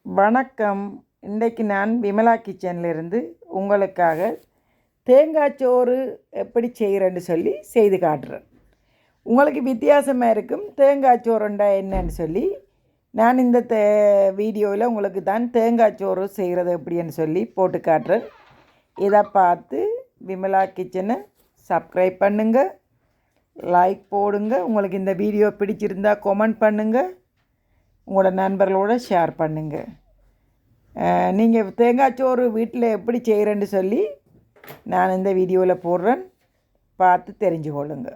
வணக்கம். இன்றைக்கு நான் விமலா கிச்சன்லேருந்து உங்களுக்காக தேங்காய் சோறு எப்படி செய்கிறேன்னு சொல்லி செய்து காட்டுறேன். உங்களுக்கு வித்தியாசமாக இருக்கும் தேங்காய் சோறுண்டா என்னன்னு சொல்லி நான் இந்த வீடியோவில் உங்களுக்கு தான் தேங்காய் சோறு செய்கிறது எப்படின்னு சொல்லி போட்டு காட்டுறேன். இதை பார்த்து விமலா கிச்சனை சப்ஸ்கிரைப் பண்ணுங்கள், லைக் போடுங்க. உங்களுக்கு இந்த வீடியோ பிடிச்சிருந்தா கமெண்ட் பண்ணுங்கள், உங்களோட நண்பர்களோட ஷேர் பண்ணுங்கள். நீங்கள் தேங்காய் சோறு வீட்டில் எப்படி செய்கிறேன்னு சொல்லி நான் இந்த வீடியோவில் போடுறேன், பார்த்து தெரிஞ்சு கொள்ளுங்க.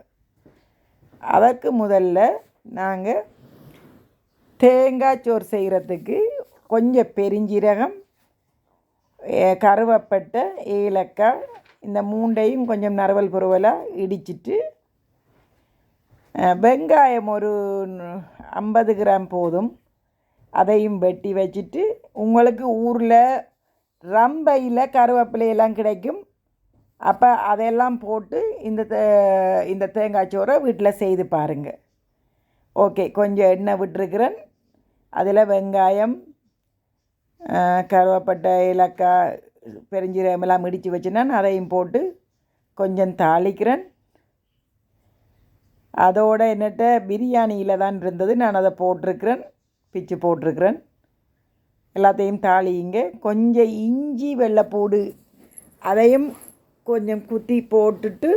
அதற்கு முதல்ல நாங்கள் தேங்காய் சோறு செய்கிறதுக்கு கொஞ்சம் பெருஞ்சீரகம், கருவேப்பட்டை, ஏலக்காய் இந்த மூண்டையும் கொஞ்சம் நறுவல் புறுவலாக இடிச்சிட்டு, வெங்காயம் ஒரு 50 கிராம் போதும், அதையும் வெட்டி வச்சுட்டு, உங்களுக்கு ஊரில் ரம்பையில் கருவேப்பிலையெல்லாம் கிடைக்கும், அப்போ அதையெல்லாம் போட்டு இந்த தேங்காய் சோறை வீட்டில் செய்து பாருங்கள். ஓகே, கொஞ்சம் எண்ணெய் விட்டுருக்கிறேன். அதில் வெங்காயம், கருவேப்பட்டை, ஏலக்காய், பெருஞ்சீரகமெல்லாம் இடித்து வச்சுனா அதையும் போட்டு கொஞ்சம் தாளிக்கிறேன். அதோடு என்னட்ட பிரியாணியில் தான் இருந்தது, நான் அதை போட்டிருக்கிறேன், பிச்சு போட்டிருக்கிறேன். எல்லாத்தையும் தாளிங்க. கொஞ்சம் இஞ்சி வெள்ளைப்பூடு அதையும் கொஞ்சம் குத்தி போட்டுட்டு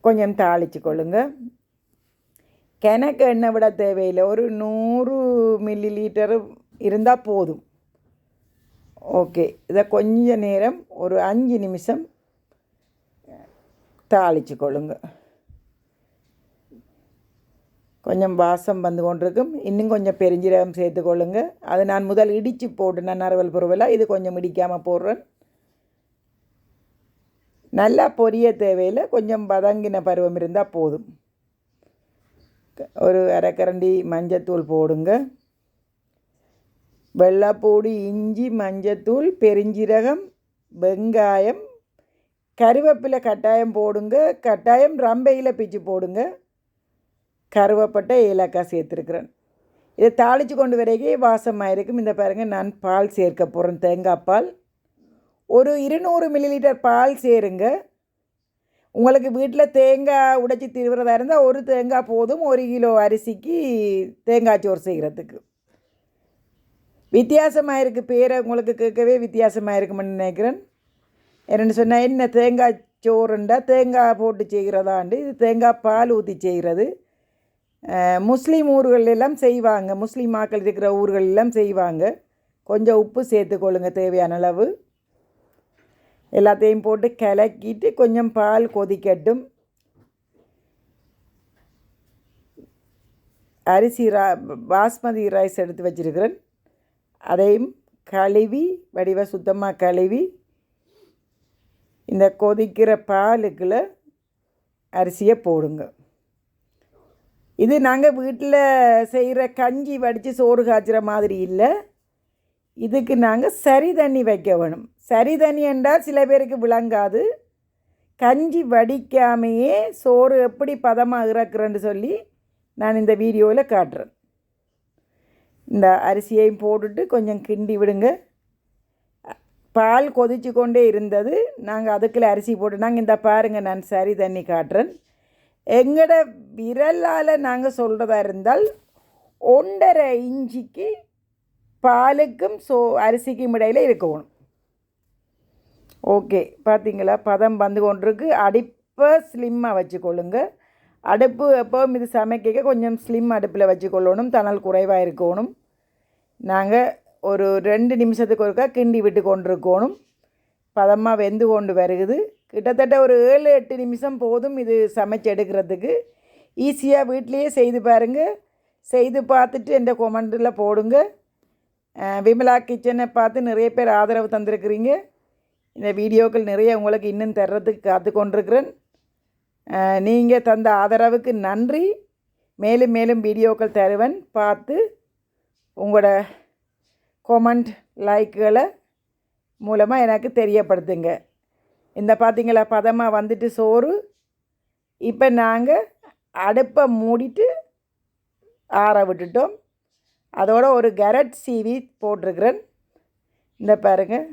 கொஞ்சம் தாளித்து கொள்ளுங்க. கிணக்கு எண்ணெய் விட தேவையில்லை, ஒரு 100 மில்லி லிட்டரு இருந்தால் போதும். ஓகே, இதை கொஞ்ச நேரம் ஒரு 5 நிமிஷம் தாளித்து கொள்ளுங்க. கொஞ்சம் வாசம் வந்து கொண்டிருக்கும். இன்னும் கொஞ்சம் பெருஞ்சீரகம் சேர்த்து கொள்ளுங்க. அது நான் முதல் இடித்து போட்டு நான் நறுவல் பொருவலாக இது கொஞ்சம் இடிக்காமல் போடுறேன். நல்லா பொரிய தேவையில், கொஞ்சம் வதங்கின பருவம் இருந்தால் போதும். ஒரு அரைக்கரண்டி மஞ்சத்தூள் போடுங்க. வெள்ளைப்பூடி, இஞ்சி, மஞ்சத்தூள், பெருஞ்சீரகம், வெங்காயம், கருவேப்பிலை கட்டாயம் போடுங்க. கட்டாயம் ரம்பையில் பிச்சு போடுங்க. கருவேப்பட்டை, ஏலக்காய் சேர்த்துருக்குறேன். இதை தாளித்து கொண்டு வரைக்கும் வாசமாக இருக்கும். இந்த பாருங்கள், நான் பால் சேர்க்க போகிறேன், தேங்காய் பால். ஒரு 200 மில்லி லிட்டர் பால் சேருங்க. உங்களுக்கு வீட்டில் தேங்காய் உடைச்சி திருவுறதா இருந்தால் ஒரு தேங்காய் போதும், 1 கிலோ அரிசிக்கு தேங்காய் சோறு செய்கிறதுக்கு. வித்தியாசமாக இருக்குது, பேரை உங்களுக்கு கேட்கவே வித்தியாசமாக இருக்குமென்னு நினைக்கிறேன். என்னென்னு சொன்னால், என்ன தேங்காய் சோறுண்டா தேங்காய் போட்டு செய்கிறதாண்டு, இது தேங்காய் பால் ஊற்றி செய்கிறது. முஸ்லீம் ஊர்களெல்லாம் செய்வாங்க, முஸ்லீம் ஆக்கள் இருக்கிற ஊர்களெல்லாம் செய்வாங்க. கொஞ்சம் உப்பு சேர்த்துக்கொள்ளுங்க தேவையான அளவு. எல்லாத்தையும் போட்டு கலக்கிட்டு கொஞ்சம் பால் கொதிக்கட்டும். அரிசி பாஸ்மதி ரைஸ் எடுத்து வச்சுருக்கிறேன், அதையும் கழுவி வடிவ சுத்தமாக கழுவி இந்த கொதிக்கிற பாலுக்குள்ள அரிசியை போடுங்க. இது நாங்கள் வீட்டில் செய்கிற கஞ்சி வடித்து சோறு காய்ச்சிற மாதிரி இல்லை, இதுக்கு நாங்கள் சரி தண்ணி வைக்க வேணும். சரி தண்ணி என்றால் சில பேருக்கு விளங்காது. கஞ்சி வடிக்காமையே சோறு எப்படி பதமாக இறக்குறேன்னு சொல்லி நான் இந்த வீடியோவில் காட்டுறேன். இந்த அரிசியையும் போட்டுட்டு கொஞ்சம் கிண்டி விடுங்க. பால் கொதிச்சு கொண்டே இருந்தது, நாங்கள் அதுக்குள்ளே அரிசி போட்டு நாங்கள் இந்த பாருங்கள், நான் சரி தண்ணி காட்டுறேன். எங்களோட விரலால் நாங்கள் சொல்கிறதா இருந்தால் 1.5 இன்ச்சுக்கு பாலுக்கும் அரிசிக்கும் இடையில் இருக்கணும். ஓகே, பார்த்தீங்களா, பதம் வந்து கொண்டிருக்கு. அடுப்பை ஸ்லிம்மாக வச்சுக்கொள்ளுங்க. அடுப்பு எப்போவும் இது சமைக்க கொஞ்சம் ஸ்லிம் அடுப்பில் வச்சுக்கொள்ளணும், தணல் குறைவாக இருக்கணும். நாங்கள் ஒரு 2 நிமிஷத்துக்கு ஒருக்கா கிண்டி விட்டு கொண்டிருக்கணும். பதமாக வெந்து கொண்டு வருகுது. கிட்டத்தட்ட ஒரு 7-8 நிமிஷம் போதும் இது சமைச்சு எடுக்கிறதுக்கு. ஈஸியாக வீட்லேயே செய்து பாருங்கள். செய்து பார்த்துட்டு எந்த கொமெண்டில் போடுங்க. விமலா கிச்சனை பார்த்து நிறைய பேர் ஆதரவு தந்திருக்கிறீங்க. இந்த வீடியோக்கள் நிறைய உங்களுக்கு இன்னும் தர்றதுக்கு காத்து கொண்டிருக்கிறேன். நீங்கள் தந்த ஆதரவுக்கு நன்றி. மேலும் மேலும் வீடியோக்கள் தருவேன், பார்த்து உங்களோட கொமெண்ட் லைக்குகளை மூலமாக எனக்கு தெரியப்படுத்துங்க. இந்த பார்த்திங்களா, பதமாக வந்துட்டு சோறு. இப்போ நாங்கள் அடுப்பை மூடிட்டு ஆற விட்டுட்டோம். அதோட ஒரு கேரட் சீவி போட்டிருக்கிறேன். இந்த பாருங்கள்,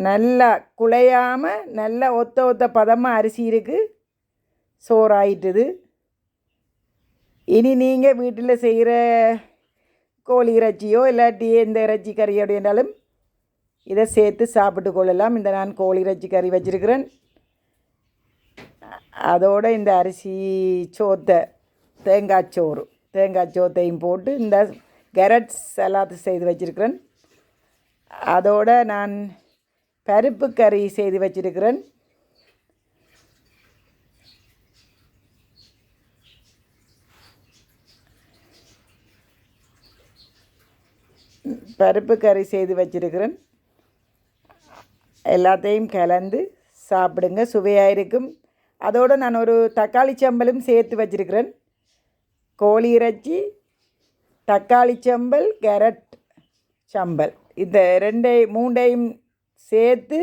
நல்லா குழையாமல் நல்லா ஒத்த பதமாக அரிசி இருக்குது, சோறாயிட்டுது. இனி நீங்கள் வீட்டில் செய்கிற கோழி இறைச்சியோ இல்லாட்டி எந்த இறைச்சி கறியோடையாலும் இதை சேர்த்து சாப்பிட்டு கொள்ளலாம். இந்த நான் கோழி இறைச்சி கறி வச்சுருக்கிறேன். அதோடு இந்த அரிசி சோத்தை தேங்காய் சோத்தையும் போட்டு இந்த கேரட் சலாத்து செய்து வச்சுருக்கிறேன். அதோடு நான் பருப்பு கறி செய்து வச்சுருக்கிறேன். பருப்பு கறி செய்து வச்சுருக்கிறேன். எல்லாத்தையும் கலந்து சாப்பிடுங்க, சுவையாக இருக்கும். அதோடு நான் ஒரு தக்காளி சம்பலும் சேர்த்து வச்சுருக்கிறேன். கோழி இறைச்சி, தக்காளி சம்பல், கேரட் சம்பல், இந்த மூண்டையும் சேர்த்து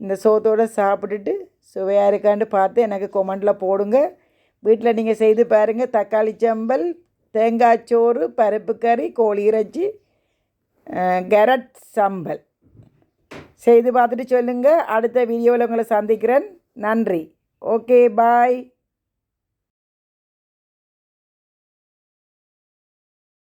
இந்த சோத்தோடு சாப்பிட்டுட்டு சுவையாக இருக்கான்னு பார்த்து எனக்கு கொமெண்டில் போடுங்க. வீட்டில் நீங்கள் செய்து பாருங்கள். தக்காளி சம்பல், தேங்காய் சோறு, பருப்பு கறி, கோழி இறைச்சி, கேரட் சம்பல் செய்து பார்த்துட்டு சொல்லுங்கள். அடுத்த வீடியோவில் உங்களை சந்திக்கிறேன். நன்றி. ஓகே, பாய்.